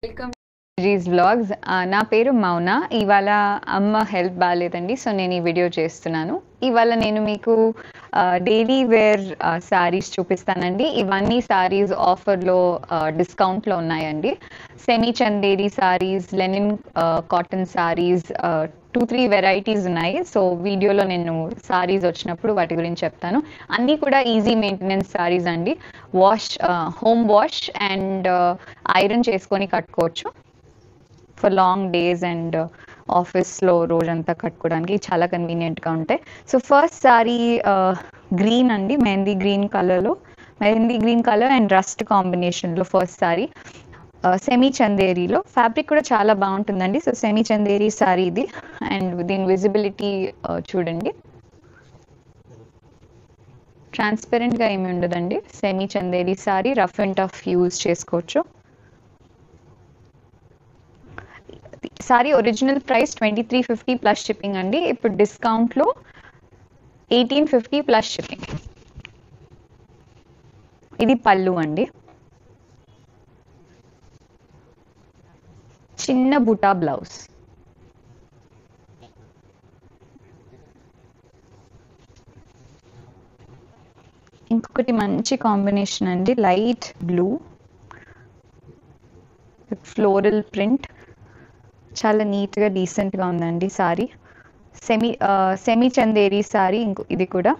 Welcome Gs vlogs. నా పేరు మౌన. ఇవాళ అమ్మ హెల్త్ బాగాలేదండి, సో నేను ఈ వీడియో చేస్తున్నాను. ఇవాళ నేను మీకు డైలీ వేర్ శారీస్ చూపిస్తానండి. ఇవన్నీ శారీస్ ఆఫర్లో డిస్కౌంట్లో ఉన్నాయండి. Semi Chanderi saris, linen cotton saris, 2-3 varieties ఉన్నాయి. సో వీడియోలో నేను శారీస్ వచ్చినప్పుడు వాటి గురించి చెప్తాను. అన్నీ కూడా ఈజీ మెయింటెనెన్స్ శారీస్ అండి. హోమ్ వాష్ అండ్ ఐరన్ చేసుకొని కట్టుకోవచ్చు ఫర్ లాంగ్ డేస్ అండ్ ఆఫీస్లో రోజంతా కట్టుకోవడానికి చాలా కన్వీనియంట్గా ఉంటాయి. సో ఫస్ట్ శారీ గ్రీన్ అండి, మెహందీ గ్రీన్ కలర్లో, mehndi green colour and rust కాంబినేషన్లో ఫస్ట్ శారీ. సెమీ చందేరీలో ఫ్యాబ్రిక్ కూడా చాలా బాగుంటుందండి. సో సెమీ చందేరీ శారీ ఇది. అండ్ దీని విజిబిలిటీ చూడండి, ట్రాన్స్పరెంట్గా ఏమి ఉండదండి. Semi Chanderi sari, rough and tough use చేసుకోవచ్చు. Sari original price 2350 plus shipping అండి. ఇప్పుడు డిస్కౌంట్లో 1850 ప్లస్ షిప్పింగ్. ఇది పళ్ళు అండి, చిన్న బుటా బ్లౌజ్. ఇంకొకటి మంచి కాంబినేషన్ అండి, light blue with floral print. చాలా నీట్గా డీసెంట్గా ఉందండి సారీ. Semi Chanderi sorry. ఇది కూడా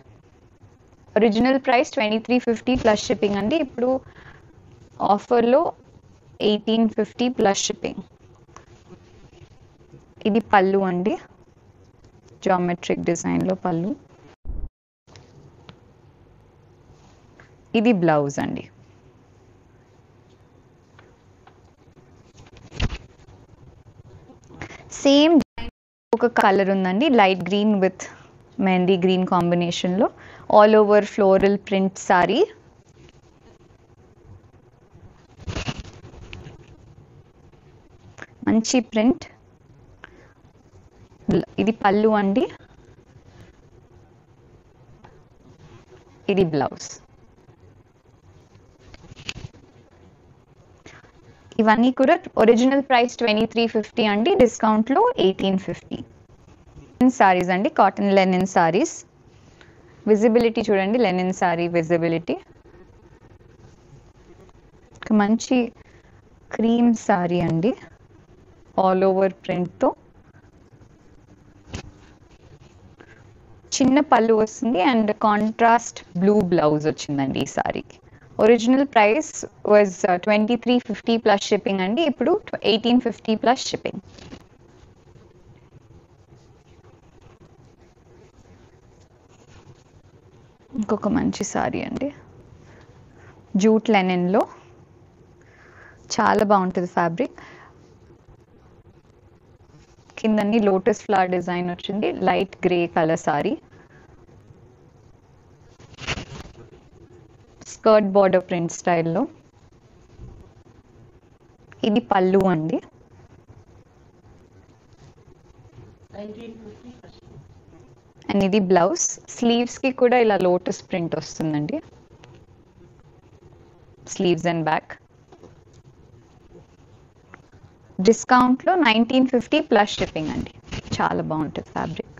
ఒరిజినల్ ప్రైస్ 2350 ప్లస్ షిప్పింగ్ అండి. ఇప్పుడు ఆఫర్లో 1850 ప్లస్ షిప్పింగ్. ఇది పళ్ళు అండి, జామెట్రిక్ డిజైన్లో పళ్ళు. ఇది బ్లౌజ్ అండి. సేమ్ ఒక కలర్ ఉందండి, light green with mehndi green కాంబినేషన్లో, all over floral print sari. మంచి ప్రింట్. ఇది పళ్ళు అండి, ఇది బ్లౌజ్. ఇవన్నీ కూడా ఒరిజినల్ ప్రైస్ 2350 అండి, డిస్కౌంట్లో 1850. సారీస్ అండి, కాటన్ లెనిన్ సారీస్. విజిబిలిటీ చూడండి, లెనిన్ సారీ విజిబిలిటీ. మంచి క్రీమ్ సారీ అండి, ఆల్ ఓవర్ ప్రింట్తో. చిన్న పళ్ళు వస్తుంది అండ్ కాంట్రాస్ట్ బ్లూ బ్లౌజ్ వచ్చిందండి ఈ సారీకి. Original price was 2350 plus shipping అండి, ఇప్పుడు 1850 ప్లస్ షిప్పింగ్. ఇంకొక మంచి సారీ అండి, జూట్ లెనిన్లో. చాలా బాగుంటుంది ఫ్యాబ్రిక్. కిందన్ని లోటస్ ఫ్లవర్ డిజైన్ వచ్చింది, light grey colour sorry. Skirt border print స్టైల్లో. ఇది పళ్ళు అండి, అండ్ ఇది బ్లౌజ్. స్లీవ్స్కి కూడా ఇలా లోటస్ ప్రింట్ వస్తుందండి, స్లీవ్స్ అండ్ బ్యాక్. డిస్కౌంట్లో 1950 ప్లస్ షిప్పింగ్ అండి. చాలా బాగుంటుంది ఫ్యాబ్రిక్.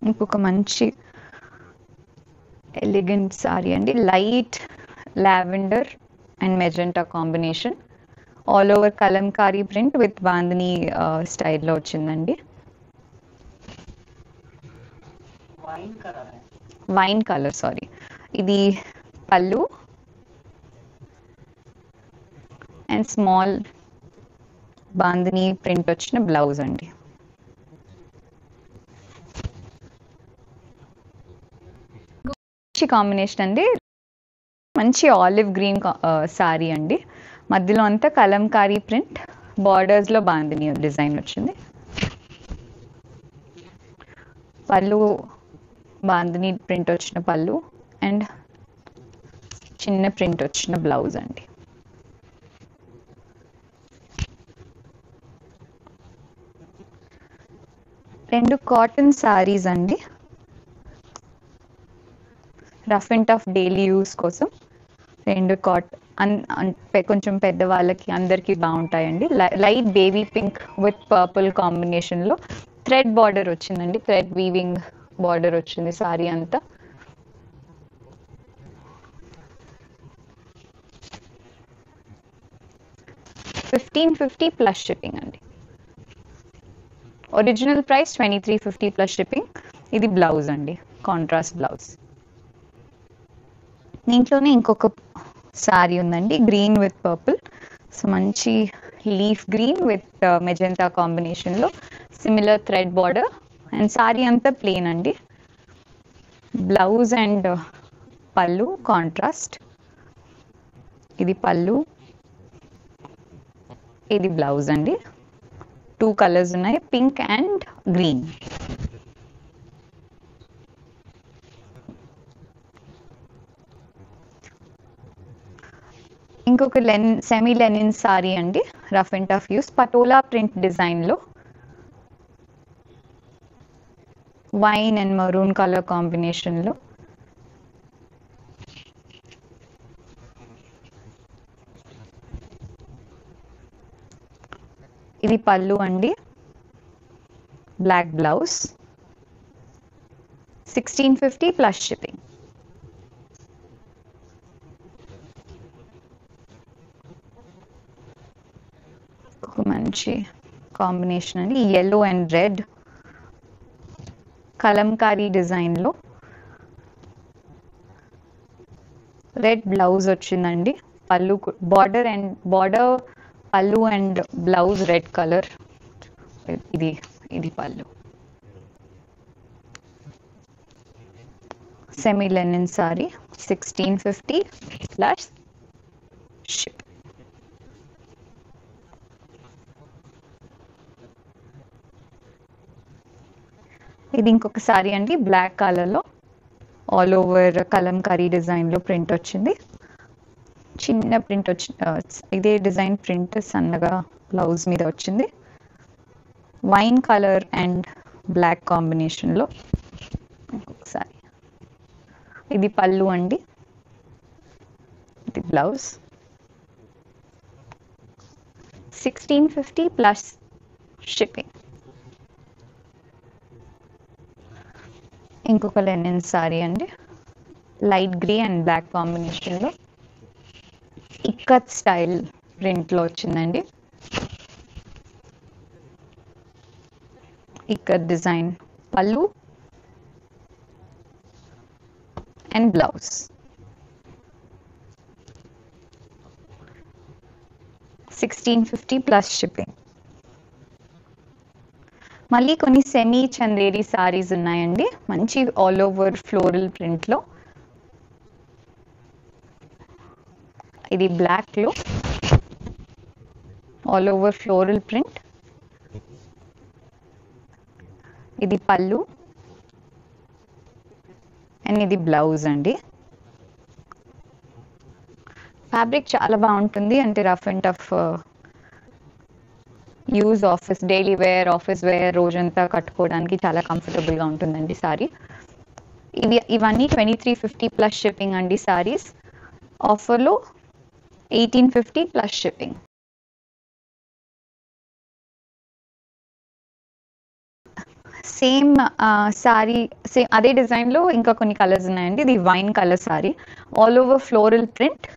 ఇంకొక మంచి ఎలిగెంట్ సారీ అండి, light lavender and magenta combination, all over Kalamkari print with bandhani స్టైల్లో వచ్చిందండి. Wine colour sorry. ఇది పళ్ళు అండ్ స్మాల్ బాందిని ప్రింట్ వచ్చిన బ్లౌజ్ అండి. మంచి కాంబినేషన్ అండి, మంచి ఆలివ్ గ్రీన్ సారీ అండి. మధ్యలో అంతా కలంకారీ ప్రింట్, బార్డర్స్లో బాందిని డిజైన్ వచ్చింది. పళ్ళు బాందిని ప్రింట్ వచ్చిన పళ్ళు అండ్ చిన్న ప్రింట్ వచ్చిన బ్లౌజ్ అండి. రెండు కాటన్ సారీస్ అండి, rough and tough daily use కోసం. రెండు కొంచెం పెద్దవాళ్ళకి అందరికీ బాగుంటాయండి. Light baby pink with purple కాంబినేషన్లో థ్రెడ్ బార్డర్ వచ్చిందండి. థ్రెడ్ వీవింగ్ బార్డర్ వచ్చింది సారీ అంతా. $1550 ప్లస్ షిప్పింగ్ అండి. Original price $2350 plus shipping. ఇది బ్లౌజ్ అండి, కాంట్రాస్ట్ బ్లౌజ్. దీంట్లోనే ఇంకొక సారీ ఉందండి, గ్రీన్ విత్ పర్పుల్. సో మంచి లీఫ్ గ్రీన్ విత్ మెజెంటా కాంబినేషన్లో similar thread border and sorry అంతా ప్లెయిన్ అండి. బ్లౌజ్ అండ్ పళ్ళు కాంట్రాస్ట్. ఇది పళ్ళు, ఇది బ్లౌజ్ అండి. 2 కలర్స్ ఉన్నాయి, పింక్ అండ్ గ్రీన్. ఇంకొక సెమీ లెనిన్ సారీ అండి, rough and tough use, patola print డిజైన్లో వైన్ అండ్ మరూన్ కలర్ కాంబినేషన్లో. ఇది పళ్ళు అండి, బ్లాక్ బ్లౌజ్. 1650 plus shipping. ఒక మంచి కాంబినేషన్ అండి, yellow అండ్ రెడ్ కలంకారీ డిజైన్లో. రెడ్ బ్లౌజ్ వచ్చిందండి, పళ్ళు border pallu and blouse red colour. ఇది పళ్ళు. Semi linen sari 1650 plus ship. ఇది ఇంకొక సారీ అండి, బ్లాక్ కలర్లో ఆల్ ఓవర్ కలంకారీ డిజైన్లో ప్రింట్ వచ్చింది. చిన్న ప్రింట్ ఇదే డిజైన్ ప్రింట్ సన్నగా బ్లౌజ్ మీద వచ్చింది. వైన్ కలర్ అండ్ బ్లాక్ కాంబినేషన్లో ఇంకొకసారి. ఇది పళ్ళు అండి, ఇది బ్లౌజ్. 1650 plus shipping. ఇంకొక లెనిన్ సారీ అండి, లైట్ గ్రే అండ్ బ్లాక్ కాంబినేషన్లో ఇక్కత్ స్టైల్ ప్రింట్లో వచ్చిందండి. ఇక్కత్ డిజైన్ పళ్ళు అండ్ బ్లౌజ్. 1650 plus shipping. మళ్ళీ కొన్ని సెమీ చందేరి సారీస్ ఉన్నాయండి, మంచి ఆల్ ఓవర్ ఫ్లోరల్ ప్రింట్లో. ఇది బ్లాక్లో ఆల్ ఓవర్ ఫ్లోరల్ ప్రింట్. ఇది పళ్ళు అండ్ ఇది బ్లౌజ్ అండి. ఫ్యాబ్రిక్ చాలా బాగుంటుంది, అంటే rough and tough use daily wear, office wear రోజంతా కట్టుకోవడానికి చాలా కంఫర్టబుల్గా ఉంటుందండి సారీ. ఇవన్నీ 2350 ప్లస్ షిప్పింగ్ అండి సారీస్. ఆఫర్లో 1850 plus shipping. Same sari, same అదే డిజైన్లో ఇంకా కొన్ని కలర్స్ ఉన్నాయండి. ఇది wine colour sari, all over floral print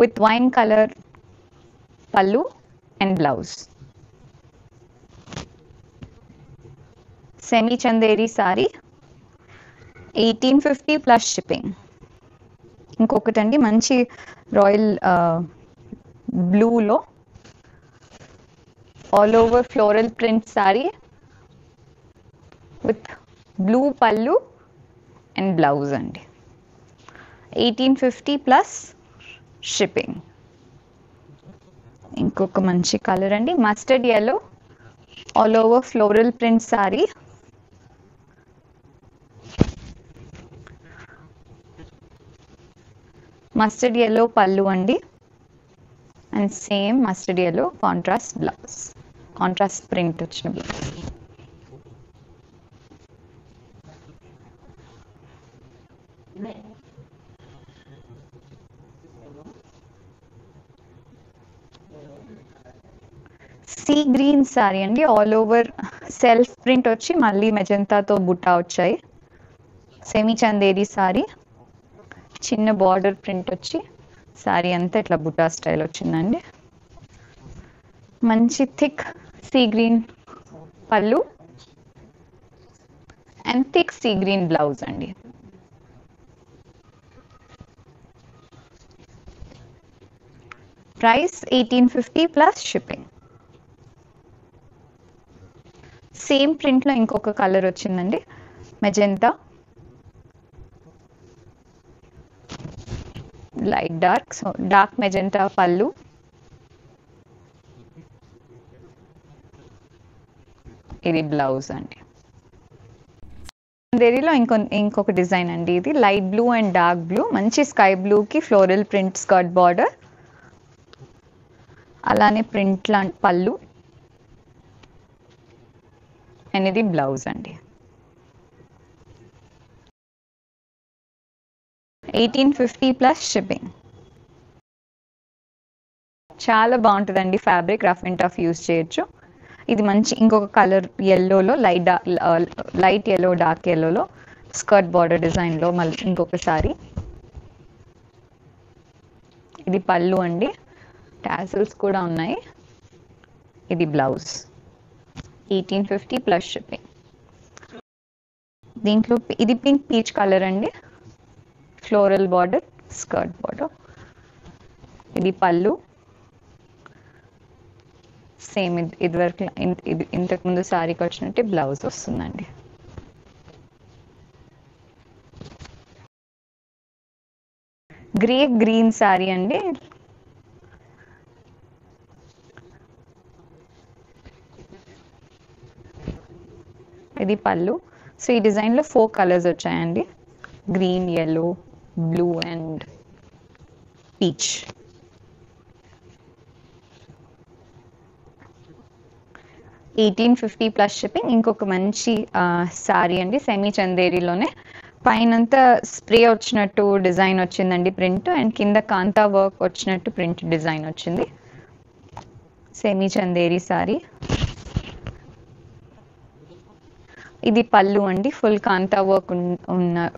with wine colour పళ్ళు and blouse. Semi Chanderi sari 1850 plus shipping. ఇంకొకటండి, మంచి రాయల్ బ్లూలో all over floral print sari with blue పళ్ళు అండ్ బ్లౌజ్ అండి. 1850 ప్లస్ షిప్పింగ్. ఇంకొక మంచి కలర్ అండి, mustard yellow all over floral print sari. Mustard yellow పళ్ళు అండి and same mustard yellow contrast blouse, contrast print వచ్చిన బ్లౌజ్. సీ గ్రీన్ సారీ అండి, ఆల్ ఓవర్ సెల్ఫ్ ప్రింట్ వచ్చి మళ్ళీ మెజంతాతో బుట్టా వచ్చాయి. సెమీ చందేరి సారీ, చిన్న బార్డర్ ప్రింట్ వచ్చి సారీ అంతా ఇట్లా బుట్టా స్టైల్ వచ్చిందండి. మంచి thick sea green pallu and thick sea green blouse అండి. Price 1850 plus shipping. సేమ్ ప్రింట్లో ఇంకొక కలర్ వచ్చిందండి, magenta light dark, so dark magenta pallu, ఇది బ్లౌజ్ అండి. చందేరిలో ఇంకొక డిజైన్ అండి, ఇది light blue and dark blue, మంచి స్కై బ్లూకి ఫ్లోరల్ ప్రింట్ స్కర్ట్ బార్డర్, అలానే ప్రింట్ లాంటి పళ్ళు అండ్ ఇది బ్లౌజ్ అండి. 1850 ప్లస్ షిప్పింగ్. చాలా బాగుంటుందండి fabric, rough and tough use చేయొచ్చు. ఇది మంచి ఇంకొక కలర్ ఎల్లోలో లైట్ ఎల్లో డార్క్ ఎల్లోలో స్కర్ట్ బార్డర్ డిజైన్లో మళ్ళీ ఇంకొకసారి. ఇది పళ్ళు అండి, టాసిల్స్ కూడా ఉన్నాయి, ఇది బ్లౌజ్. 1850 plus shipping. దీంట్లో ఇది పింక్ పీచ్ కలర్ అండి, ఫ్లోరల్ బార్డర్ స్కర్ట్ బార్డర్, ఇది పళ్ళు. సేమ్ ఇది వరకు ఇంతకుముందు శారీకి వచ్చినట్టు బ్లౌజ్ వస్తుందండి. గ్రేప్ గ్రీన్ శారీ అండి, ఇది పళ్ళు. సో ఈ డిజైన్లో 4 కలర్స్ వచ్చాయండి, green, yellow, blue and peach. $1850 plus shipping. ఇంకొక మంచి శారీ అండి, సెమీ చందేరిలోనే పైనంతా స్ప్రే వచ్చినట్టు డిజైన్ వచ్చిందండి ప్రింట్, అండ్ కింద కాంతా వర్క్ వచ్చినట్టు ప్రింట్ డిజైన్ వచ్చింది. సెమీ చందేరి శారీ, ఇది పళ్ళు అండి, ఫుల్ కాంతా వర్క్ ఉన్న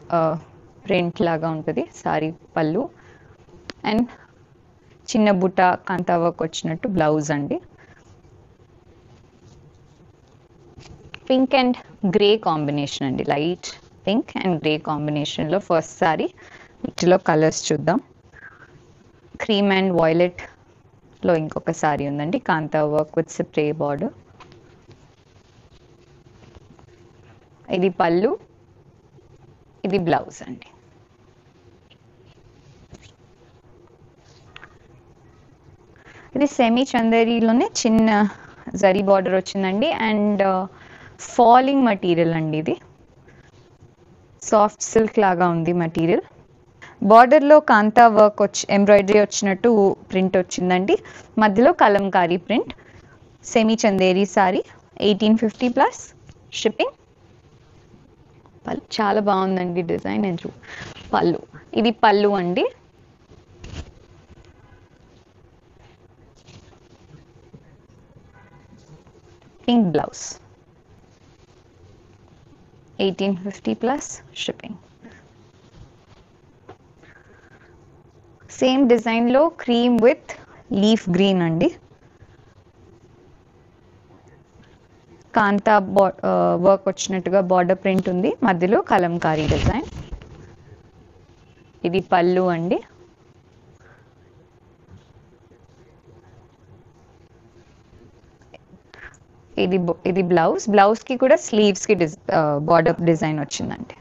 ప్రింట్ లాగా ఉంటుంది సారీ పళ్ళు, అండ్ చిన్న బుట్ట కాంతా వర్క్ వచ్చినట్టు బ్లౌజ్ అండి. పింక్ అండ్ గ్రే కాంబినేషన్ అండి, లైట్ పింక్ అండ్ గ్రే కాంబినేషన్లో ఫస్ట్ సారీ. వీటిలో కలర్స్ చూద్దాం. క్రీమ్ అండ్ వాయిలెట్లో ఇంకొక సారీ ఉందండి, కాంతా వర్క్ విత్ స్ప్రే బార్డర్, ఇది పళ్ళు, ఇది బ్లౌజ్ అండి. ఇది సెమీ చందేరిలోనే చిన్న జరీ బార్డర్ వచ్చిందండి, అండ్ ఫాలింగ్ మెటీరియల్ అండి, ఇది సాఫ్ట్ సిల్క్ లాగా ఉంది మెటీరియల్. బార్డర్లో కాంతా వర్క్ వచ్చి ఎంబ్రాయిడరీ వచ్చినట్టు ప్రింట్ వచ్చిందండి, మధ్యలో Kalamkari print. Semi Chanderi sari, 1850 plus shipping. చాలా బాగుందండి డిజైన్, నేను పళ్ళు, ఇది పళ్ళు అండి, pink blouse. 1850 plus shipping. Same డిజైన్లో క్రీమ్ విత్ లీఫ్ గ్రీన్ అండి, కాంతా వర్క్ వచ్చినట్టుగా బార్డర్ ప్రింట్ ఉంది, మధ్యలో కలంకారీ డిజైన్, ఇది పళ్ళు అండి, ఇది బ్లౌజ్ కి కూడా స్లీవ్స్ కి బార్డర్ డిజైన్ వచ్చిందండి.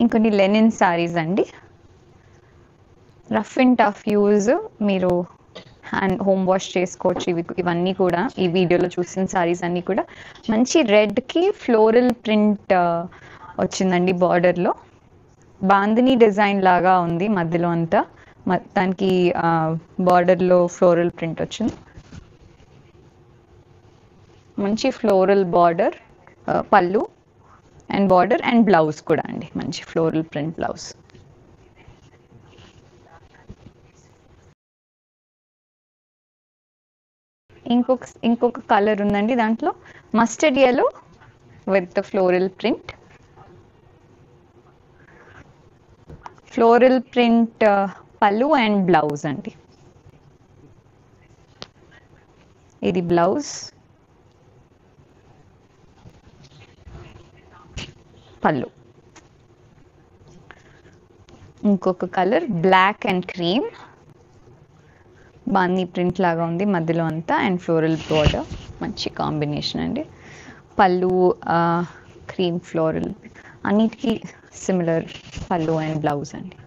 ఇంకొన్ని లెనిన్ సారీస్ అండి, రఫ్ అండ్ టఫ్ యూజ్, మీరు హోమ్ వాష్ చేసుకోవచ్చు. ఇవన్నీ కూడా ఈ వీడియోలో చూసిన సారీస్ అన్నీ కూడా మంచి రెడ్కి ఫ్లోరల్ ప్రింట్ వచ్చిందండి బార్డర్లో, బాందిని డిజైన్ లాగా ఉంది మధ్యలో అంతా, దానికి బార్డర్లో ఫ్లోరల్ ప్రింట్ వచ్చింది. మంచి floral border, pallu and border and blouse కూడా అండి, మంచి ఫ్లోరల్ ప్రింట్ బ్లౌజ్. ఇంకొక కలర్ ఉందండి దాంట్లో, mustard yellow with the floral print. Floral print pallu and blouse అండి. ఇది బ్లౌజ్, పళ్ళు. ఇంకొక కలర్ బ్లాక్ అండ్ క్రీమ్, బాందీ ప్రింట్ లాగా ఉంది మధ్యలో అంతా, అండ్ ఫ్లోరల్ బార్డర్, మంచి కాంబినేషన్ అండి. పళ్ళు క్రీమ్ ఫ్లోరల్, అన్నిటికీ సిమిలర్ పళ్ళు అండ్ బ్లౌజ్ అండి.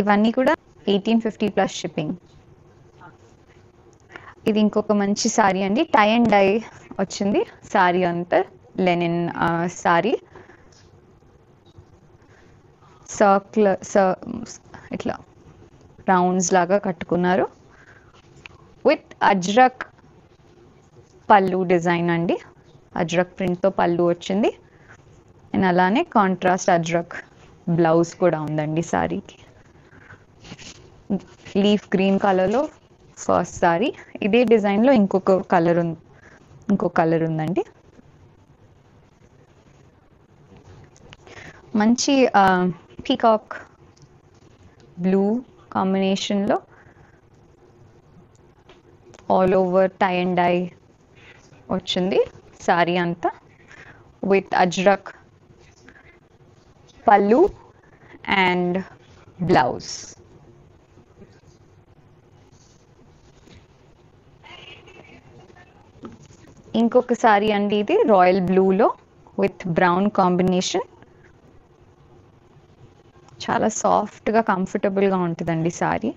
ఇవన్నీ కూడా 1850 ప్లస్ షిప్పింగ్. ఇది ఇంకొక మంచి సారీ అండి, టై అండ్ డై వచ్చింది సారీ అంతా, లెనిన్ సారీ. సర్కిల్ ఇట్లా రౌండ్స్ లాగా కట్టుకున్నారు విత్ అజ్రక్ పళ్ళు డిజైన్ అండి. అజ్రక్ ప్రింట్తో పళ్ళు వచ్చింది, అండ్ అలానే కాంట్రాస్ట్ అజ్రక్ బ్లౌజ్ కూడా ఉందండి సారీకి. లీఫ్ గ్రీన్ కలర్లో ఫస్ట్ సారీ. ఇదే డిజైన్లో ఇంకొక కలర్ ఉందండి. మంచి పీకాక్ బ్లూ కాంబినేషన్లో all over tie and dye వచ్చింది సారీ అంతా, విత్ అజ్రక్ పళ్ళు అండ్ బ్లౌజ్. ఇంకొక సారీ అండి, ఇది రాయల్ బ్లూలో విత్ బ్రౌన్ కాంబినేషన్. చాలా సాఫ్ట్గా కంఫర్టబుల్గా ఉంటుందండి సారీ.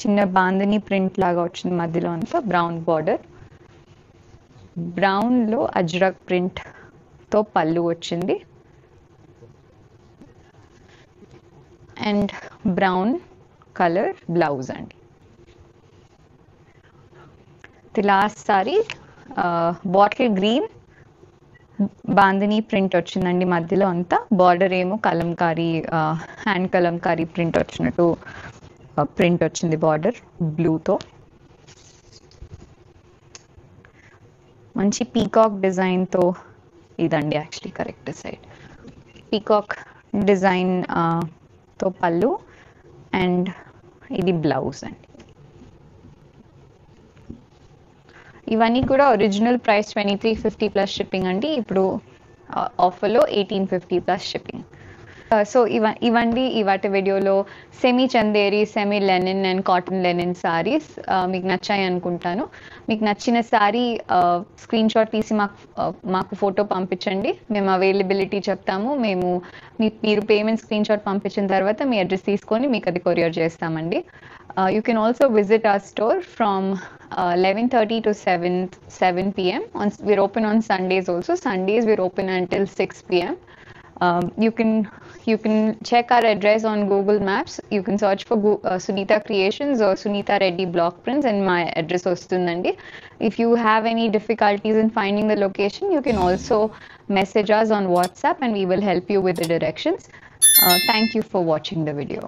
చిన్న బాందిని ప్రింట్ లాగా వచ్చింది మధ్యలో అంతా, బ్రౌన్ బార్డర్, బ్రౌన్లో అజ్రక్ ప్రింట్తో పళ్ళు వచ్చింది, అండ్ బ్రౌన్ కలర్ బ్లౌజ్ అండి. The last sorry bottle green bandhani print వచ్చిందండి మధ్యలో అంతా, బార్డర్ ఏమో కలంకారీ హ్యాండ్ కలంకారీ ప్రింట్ వచ్చినట్టు ప్రింట్ వచ్చింది బార్డర్ బ్లూతో. మంచి పీకాక్ డిజైన్తో, ఇదండి actually correct side, peacock design తో పళ్ళు, అండ్ ఇది బ్లౌజ్ అండి. ఇవన్నీ కూడా ఒరిజినల్ ప్రైస్ 2350 ప్లస్ షిప్పింగ్ అండి, ఇప్పుడు ఆఫర్లో 1850 ప్లస్ షిప్పింగ్. సో ఇవండి ఇవాటి వీడియోలో semi Chanderi, semi Lenin and cotton Lenin saris మీకు నచ్చాయి అనుకుంటాను. మీకు నచ్చిన సారీ స్క్రీన్ షాట్ తీసి మాకు ఫోటో పంపించండి, మేము అవైలబిలిటీ చెప్తాము. మీరు పేమెంట్ స్క్రీన్ షాట్ పంపించిన తర్వాత మీ అడ్రస్ తీసుకొని మీకు అది కొరియర్ చేస్తామండి. You can also visit our store from 11:30 to 7 p.m. We're open on Sundays also. Sundays we're open until 6 p.m. You can check our address on Google Maps. You can search for Sunita Creations or Sunita Reddy Block Prints, and my address ostundandi. If you have any difficulties in finding the location, you can also message us on WhatsApp and we will help you with the directions. Thank you for watching the video.